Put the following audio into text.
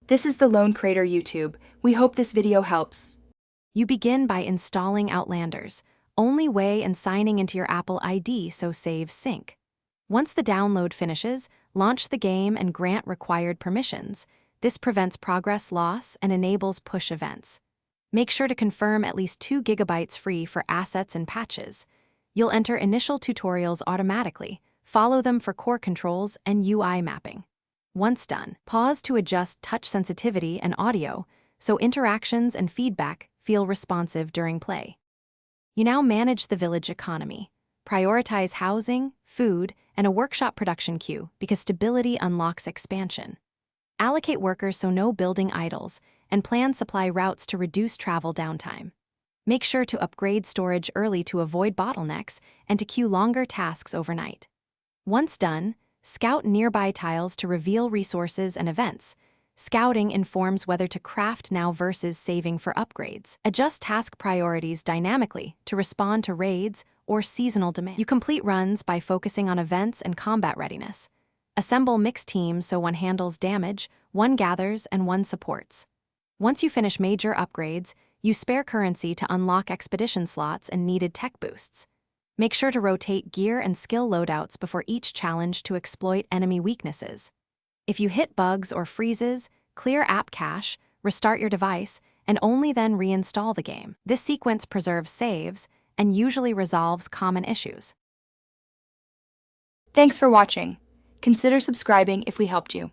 This is the Lone Crater YouTube. We hope this video helps. You begin by installing Outlanders, only way and signing into your Apple ID so save sync. Once the download finishes, launch the game and grant required permissions. This prevents progress loss and enables push events. Make sure to confirm at least 2 GB free for assets and patches. You'll enter initial tutorials automatically, follow them for core controls and UI mapping. Once done, pause to adjust touch sensitivity and audio so interactions and feedback feel responsive during play. You now manage the village economy. Prioritize housing, food, and a workshop production queue because stability unlocks expansion. Allocate workers so no building idles, and plan supply routes to reduce travel downtime. Make sure to upgrade storage early to avoid bottlenecks and to queue longer tasks overnight. Once done, scout nearby tiles to reveal resources and events. Scouting informs whether to craft now versus saving for upgrades. Adjust task priorities dynamically to respond to raids or seasonal demand. You complete runs by focusing on events and combat readiness. Assemble mixed teams so one handles damage, one gathers, and one supports. Once you finish major upgrades, use spare currency to unlock expedition slots and needed tech boosts. Make sure to rotate gear and skill loadouts before each challenge to exploit enemy weaknesses. If you hit bugs or freezes, clear app cache, restart your device, and only then reinstall the game. This sequence preserves saves and usually resolves common issues. Thanks for watching. Consider subscribing if we helped you.